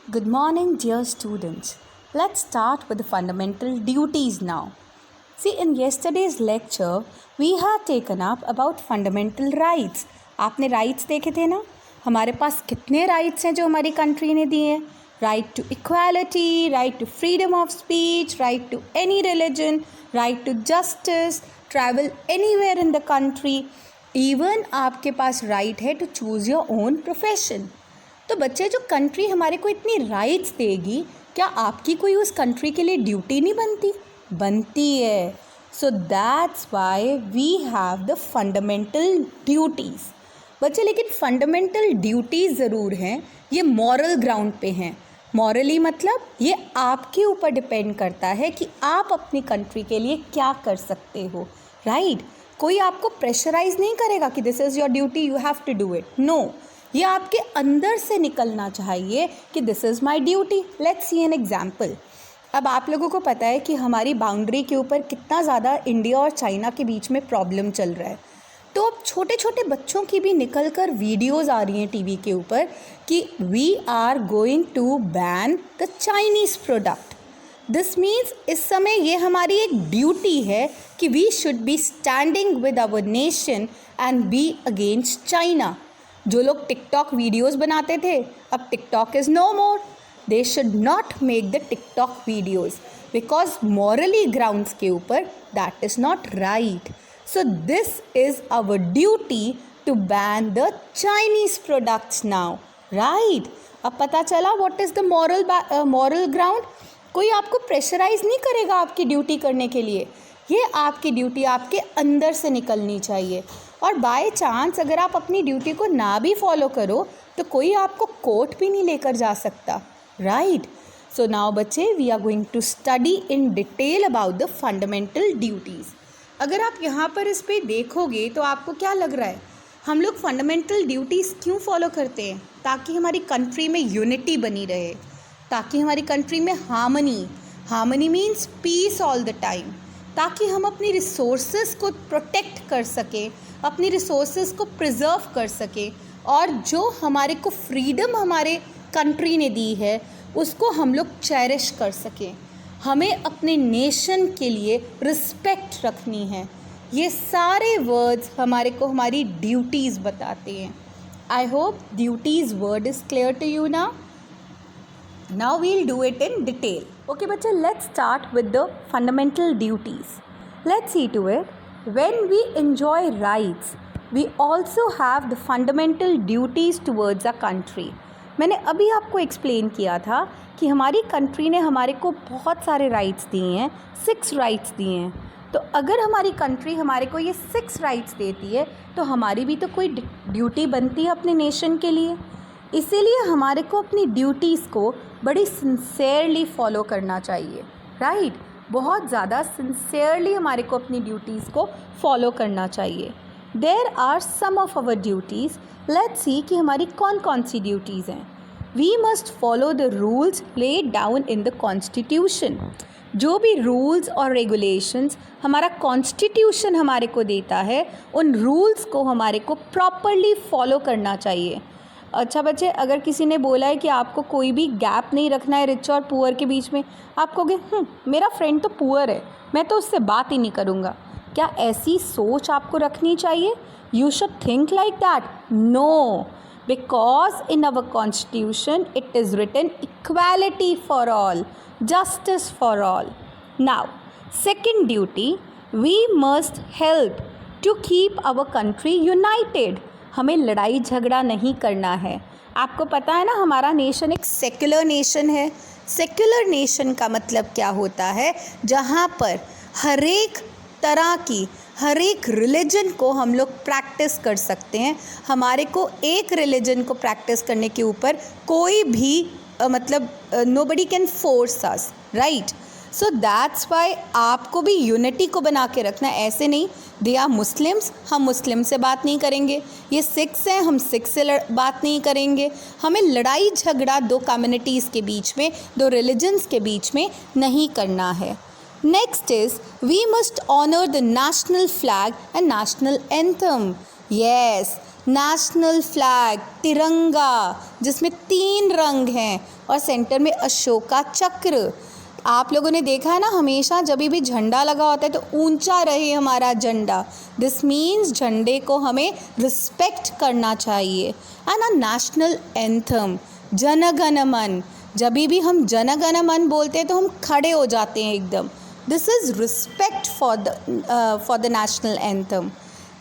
Good morning, dear students. Let's start with the fundamental duties now. See, in yesterday's lecture, we had taken up about fundamental rights. आपने rights देखे थे ना? हमारे पास कितने rights हैं जो हमारी country ने दिए हैं? Right to equality, right to freedom of speech, right to any religion, right to justice, travel anywhere in the country. Even आपके पास right है to choose your own profession. तो बच्चे, जो कंट्री हमारे को इतनी राइट्स देगी, क्या आपकी कोई उस कंट्री के लिए ड्यूटी नहीं बनती है. So that's why we have the fundamental duties. बच्चे, लेकिन फंडामेंटल ड्यूटीज़ ज़रूर हैं, ये मॉरल ग्राउंड पे हैं. मॉरली मतलब ये आपके ऊपर डिपेंड करता है कि आप अपनी कंट्री के लिए क्या कर सकते हो. राइट कोई आपको प्रेशराइज नहीं करेगा कि this is your duty, you have to do it. No, ये आपके अंदर से निकलना चाहिए कि this is my duty. Let's see an example. अब आप लोगों को पता है कि हमारी बाउंड्री के ऊपर कितना ज़्यादा इंडिया और चाइना के बीच में प्रॉब्लम चल रहा है. तो अब छोटे छोटे बच्चों की भी निकल कर वीडियोज़ आ रही हैं टीवी के ऊपर कि we are going to ban the Chinese product. This means इस समय ये हमारी एक ड्यूटी है कि we should be standing with our nation and be against China. जो लोग टिकटॉक वीडियोस बनाते थे, अब TikTok is no more. They should not make the TikTok videos because morally grounds के ऊपर that is not right. So this is our duty to ban the Chinese products now. Right, अब पता चला what is the moral ground. कोई आपको pressurise नहीं करेगा आपकी ड्यूटी करने के लिए. ये आपकी ड्यूटी आपके अंदर से निकलनी चाहिए. और बाय चांस अगर आप अपनी ड्यूटी को ना भी फॉलो करो तो कोई आपको कोर्ट भी नहीं लेकर जा सकता. राइट. सो नाउ बच्चे, we are going to study in detail about the fundamental duties. अगर आप यहाँ पर इस पर देखोगे तो आपको क्या लग रहा है, हम लोग फंडामेंटल ड्यूटीज़ क्यों फॉलो करते हैं? ताकि हमारी कंट्री में यूनिटी बनी रहे, ताकि हमारी कंट्री में harmony means peace all the time, ताकि हम अपनी रिसोर्सेज को प्रोटेक्ट कर सकें, अपनी रिसोर्सेज को प्रिजर्व कर सकें, और जो हमारे को फ्रीडम हमारे कंट्री ने दी है उसको हम लोग चेरिश कर सकें. हमें अपने नेशन के लिए रिस्पेक्ट रखनी है. ये सारे वर्ड्स हमारे को हमारी ड्यूटीज़ बताते हैं. I hope duties word is clear to you now. Now we'll do it in detail. Okay बच्चे, let's start with the fundamental duties. Let's see to it. When we enjoy rights, we also have the fundamental duties towards our country. मैंने अभी आपको explain किया था कि हमारी country ने हमारे को बहुत सारे राइट्स दिए हैं, 6 राइट्स दिए हैं. तो अगर हमारी कंट्री हमारे को ये 6 राइट्स देती है तो हमारी भी तो कोई ड्यूटी बनती है अपने नेशन के लिए. इसीलिए हमारे को अपनी ड्यूटीज़ को बड़ी सिंसेयरली फॉलो करना चाहिए. राइट, बहुत ज़्यादा सिंसेयरली हमारे को अपनी ड्यूटीज़ को फॉलो करना चाहिए. There are some of our duties. Let's see कि हमारी कौन कौन सी ड्यूटीज़ हैं. We must follow the rules laid down in the constitution. जो भी रूल्स और रेगुलेशंस हमारा कॉन्स्टिट्यूशन हमारे को देता है, उन रूल्स को हमारे को प्रॉपरली फॉलो करना चाहिए. अच्छा बच्चे, अगर किसी ने बोला है कि आपको कोई भी गैप नहीं रखना है रिच और पुअर के बीच में, आप कहोगे मेरा फ्रेंड तो पुअर है, मैं तो उससे बात ही नहीं करूँगा. क्या ऐसी सोच आपको रखनी चाहिए? You should think like that. No, because in our constitution it is written equality for all, justice for all. Now second duty, we must help to keep our country united. हमें लड़ाई झगड़ा नहीं करना है. आपको पता है ना, हमारा नेशन एक सेक्युलर नेशन है. सेक्युलर नेशन का मतलब क्या होता है? जहाँ पर हर एक तरह की, हर एक रिलीजन को हम लोग प्रैक्टिस कर सकते हैं. हमारे को एक रिलीजन को प्रैक्टिस करने के ऊपर कोई भी मतलब nobody can force us. Right. So that's Y आपको भी यूनिटी को बना के रखना है. ऐसे नहीं, दे आर मुस्लिम्स, हम मुस्लिम से बात नहीं करेंगे. ये सिख्स हैं, हम सिख से बात नहीं करेंगे. हमें लड़ाई झगड़ा दो कम्युनिटीज़ के बीच में, दो रिलीजन्स के बीच में नहीं करना है. Next is we must honour the national flag and national anthem. Yes, national flag, तिरंगा जिसमें 3 रंग हैं, और सेंटर में अशोका चक्र। आप लोगों ने देखा है ना, हमेशा जब भी झंडा लगा होता है तो ऊंचा रहे हमारा झंडा। दिस मीन्स झंडे को हमें रिस्पेक्ट करना चाहिए। And a national anthem Jana Gana मन, जब भी हम जन गण मन बोलते हैं तो हम खड़े हो जाते हैं एकदम। This is respect for the national anthem.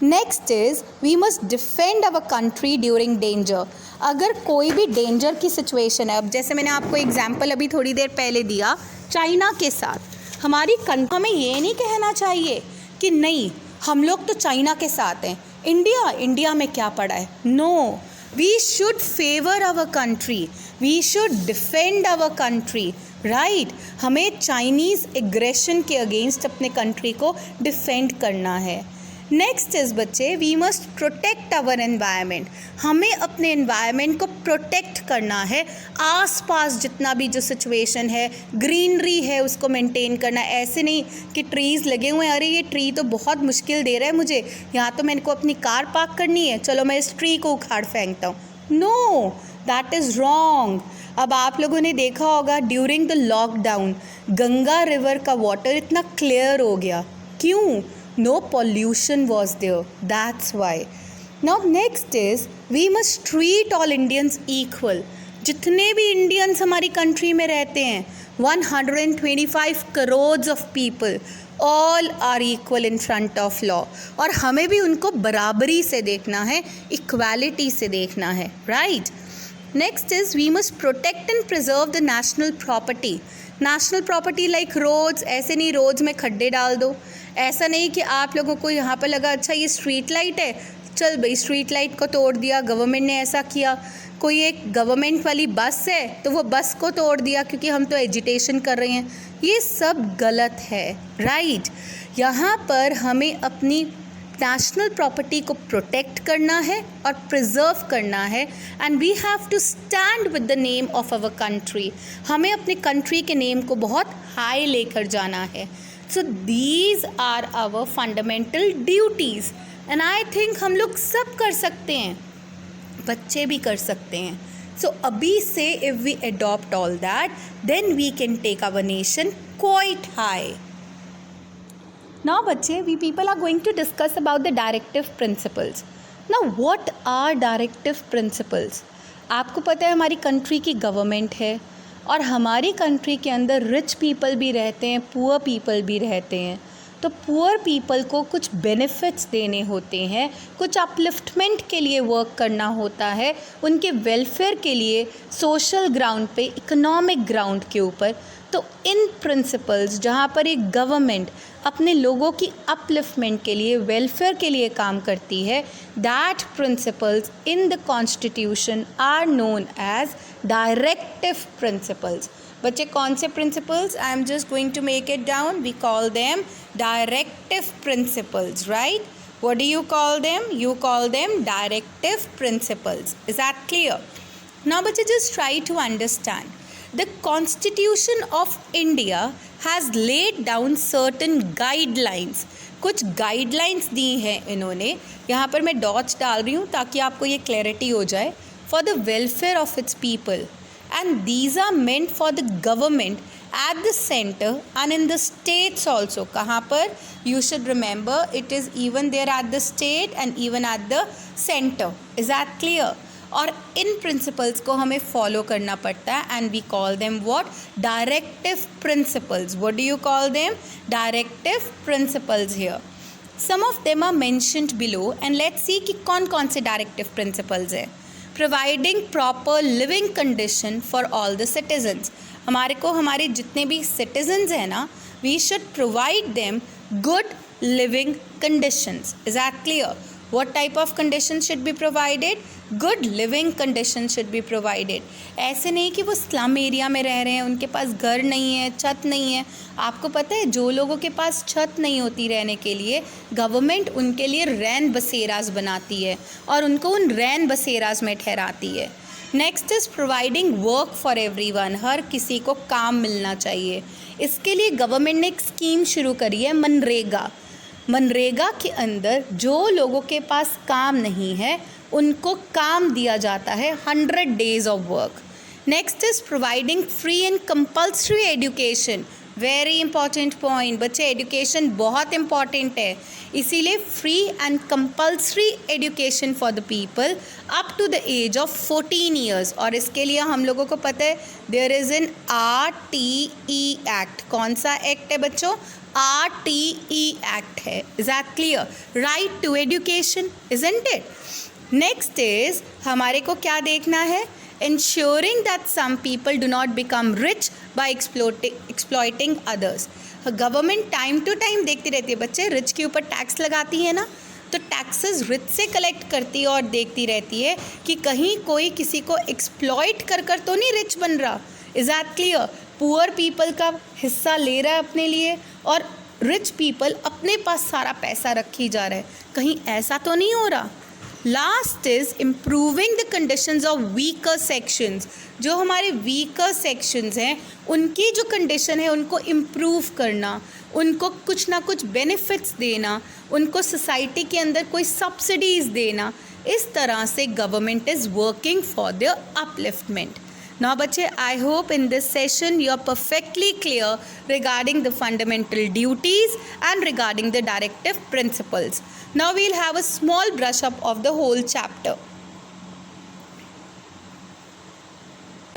Next is we must defend our country during danger. अगर कोई भी डेंजर की सिचुएशन है, अब जैसे मैंने आपको एग्जांपल अभी थोड़ी देर पहले दिया चाइना के साथ, हमारी कंट्री, हमें ये नहीं कहना चाहिए कि नहीं हम लोग तो चाइना के साथ हैं, इंडिया में क्या पड़ा है। No, we should favour our country, we should defend our country, right. हमें चाइनीज़ एग्रेशन के अगेंस्ट अपने कंट्री को डिफेंड करना है। नेक्स्ट इज़ बच्चे, we must protect our environment. हमें अपने एनवायरनमेंट को प्रोटेक्ट करना है। आसपास जितना भी जो सिचुएशन है, ग्रीनरी है, उसको मेंटेन करना। ऐसे नहीं कि ट्रीज़ लगे हुए हैं, अरे ये ट्री तो बहुत मुश्किल दे रहा है मुझे, यहाँ तो मेरे को अपनी कार पार्क करनी है, चलो मैं इस ट्री को उखाड़ फेंकता हूँ। No, that is wrong. अब आप लोगों ने देखा होगा during the lockdown Ganga river का वाटर इतना क्लियर हो गया, क्यों? No pollution was there, that's why. Now next is we must treat all Indians equal. जितने भी इंडियंस हमारी कंट्री में रहते हैं 125 crore of people, all are equal in front of law, और हमें भी उनको बराबरी से देखना है, इक्वालिटी से देखना है, right. Next is we must protect and preserve the national property. National property like roads, ऐसे नहीं रोड्स में खड्डे डाल दो, ऐसा नहीं कि आप लोगों को यहाँ पर लगा अच्छा ये स्ट्रीट लाइट है, चल भाई स्ट्रीट लाइट को तोड़ दिया, गवर्नमेंट ने ऐसा किया। कोई एक गवर्नमेंट वाली बस है तो वो बस को तोड़ दिया क्योंकि हम तो एजिटेशन कर रहे हैं, ये सब गलत है, राइट। यहाँ पर हमें अपनी नेशनल प्रॉपर्टी को प्रोटेक्ट करना है और प्रिजर्व करना है, and we have to stand with the name of our country. हमें अपने कंट्री के नेम को बहुत हाई लेकर जाना है। So these are our fundamental duties, and I think हम लोग सब कर सकते हैं, बच्चे भी कर सकते हैं। सो अभी से if we adopt all that, then we can take our nation quite high. Now बच्चे, we people are going to discuss about the directive principles. Now what are directive principles? आपको पता है हमारी कंट्री की government है और हमारी country के अंदर रिच पीपल भी रहते हैं, पुअर पीपल भी रहते हैं। तो पुअर पीपल को कुछ बेनिफिट्स देने होते हैं, कुछ अपलिफ्टमेंट के लिए वर्क करना होता है, उनके वेलफेयर के लिए सोशल ग्राउंड पे, इकोनॉमिक ग्राउंड के ऊपर। तो इन प्रिंसिपल्स जहाँ पर एक गवर्नमेंट अपने लोगों की अपलिफ्टमेंट के लिए, वेलफेयर के लिए काम करती है, that principles in the constitution are known as directive principles. बच्चे कौन से principles? I am just going to make it down. We call them directive principles, right? What do you call them? You call them directive principles. Is that clear? Now बच्चे just try to understand. The Constitution of India has laid down certain guidelines. कुछ guidelines दी हैं इन्होंने, यहाँ पर मैं dots डाल रही हूँ ताकि आपको ये क्लैरिटी हो जाए. For the welfare of its people, and these are meant for the government at the center and in the states also. कहाँ पर? You should remember it is even there at the state and even at the center. Is that clear? और इन principles को हमें follow करना पड़ता है, and we call them what? Directive principles. What do you call them? Directive principles here. Some of them are mentioned below, and let's see कि कौन कौन से डायरेक्टिव प्रिंसिपल्स है. Providing proper living condition for all the citizens. हमारे जितने भी citizens हैं ना, we should provide them good living conditions. Is that clear? What type of conditions should be provided? Good living conditions should be provided. ऐसे नहीं कि वो slum area में रह रहे हैं, उनके पास घर नहीं है, छत नहीं है. आपको पता है जो लोगों के पास छत नहीं होती रहने के लिए, गवर्नमेंट उनके लिए रैन बसेराज बनाती है और उनको उन रैन बसेराज में ठहराती है. Next is providing work for everyone. हर किसी को काम मिलना चाहिए. इसके लिए गवर्नमेंट ने एक स्कीम शुरू करी है, मनरेगा. मनरेगा के अंदर जो लोगों के पास काम नहीं है उनको काम दिया जाता है 100 days of work. Next is providing free and compulsory education, very important point बच्चे, एजुकेशन बहुत इंपॉर्टेंट है, इसीलिए free and compulsory education for the people up to the age of 14 years. और इसके लिए हम लोगों को पता है there is an RTE act. कौन सा एक्ट है बच्चों? RTE एक्ट है। Is that clear? Right to education, isn't it? Next is हमारे को क्या देखना है? ensuring that some people do not become rich by exploiting others। Government time to time देखती रहती है बच्चे, रिच के ऊपर टैक्स लगाती है ना, तो टैक्सेस रिच से कलेक्ट करती है और देखती रहती है कि कहीं कोई किसी को एक्सप्लॉइट कर तो नहीं रिच बन रहा। Is that clear? Poor people का हिस्सा ले रहा है अपने लिए और रिच पीपल अपने पास सारा पैसा रखी जा रहा है, कहीं ऐसा तो नहीं हो रहा। Last is improving the conditions of weaker sections. जो हमारे वीकर सेक्शंस हैं उनकी जो कंडीशन है उनको इम्प्रूव करना, उनको कुछ ना कुछ बेनिफिट्स देना, उनको सोसाइटी के अंदर कोई सब्सिडीज़ देना, इस तरह से government is working for their upliftment. Now बच्चे, I hope in this session you are perfectly clear regarding the fundamental duties and regarding the directive principles. Now we'll have a small brush up of the whole chapter.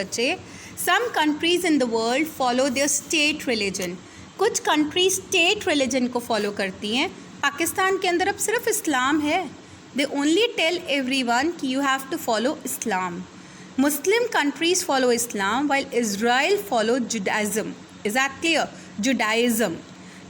बच्चे, some countries in the world follow their state religion. कुछ countries state religion को follow करती हैं। पाकिस्तान के अंदर अब सिर्फ इस्लाम है। They only tell everyone कि you have to follow Islam. Muslim countries follow Islam while Israel follow Judaism. Is that clear? Judaism.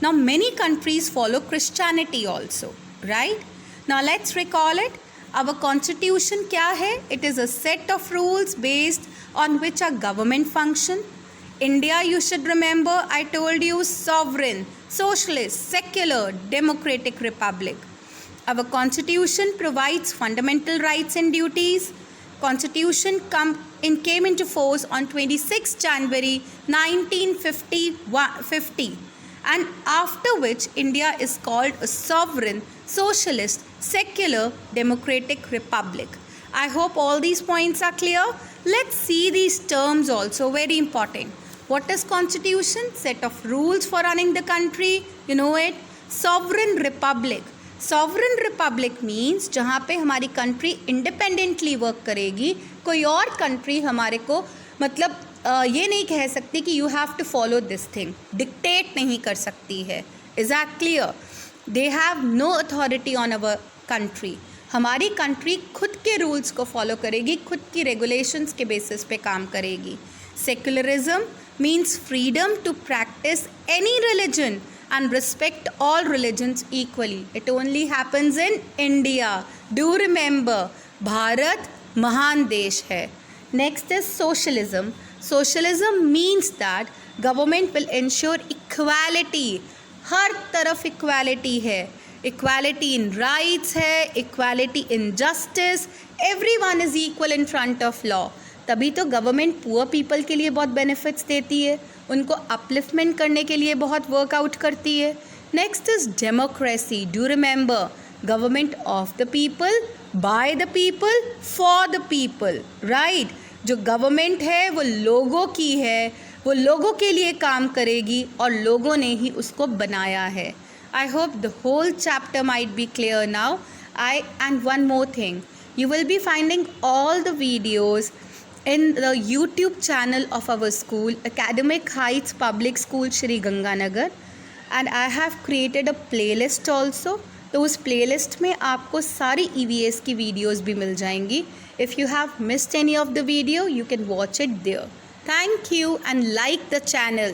Now many countries follow Christianity also, right? Now let's recall it. Our constitution क्या है? It is a set of rules based on which our government function. India, you should remember, I told you, sovereign, socialist, secular, democratic republic. Our constitution provides fundamental rights and duties. Constitution came into force on 26 January 1950, and after which India is called a sovereign, socialist, secular, democratic republic. I hope all these points are clear. Let's see these terms also, very important. What is constitution? Set of rules for running the country. You know it. Sovereign republic. Sovereign Republic means जहाँ पे हमारी country independently work करेगी, कोई और country हमारे को मतलब ये नहीं कह सकती कि you have to follow this thing, dictate नहीं कर सकती है। Is that clear? They have no authority on our country. हमारी कंट्री खुद के रूल्स को फॉलो करेगी, खुद की रेगुलेशंस के बेसिस पे काम करेगी। Secularism means freedom to practice any religion and respect all religions equally. It only happens in India. Do remember, Bharat महान देश है। Next is socialism. Socialism means that government will ensure equality. हर तरफ equality है। Equality in rights है, equality in justice. Everyone is equal in front of law. तभी तो government poor people के लिए बहुत बेनिफिट्स देती है, उनको अपलिफ्टमेंट करने के लिए बहुत वर्कआउट करती है। Next is democracy. Do remember, government of the people, by the people, for the people, right? जो गवर्नमेंट है वो लोगों की है, वो लोगों के लिए काम करेगी और लोगों ने ही उसको बनाया है। I hope the whole chapter might be clear now. And one more thing, you will be finding all the videos in the YouTube channel of our school, Academic Heights Public School, Shri Ganganagar, and I have created a playlist also. तो उस playlist में आपको सारी EVS की videos भी मिल जाएंगी. If you have missed any of the video, you can watch it there. Thank you and like the channel.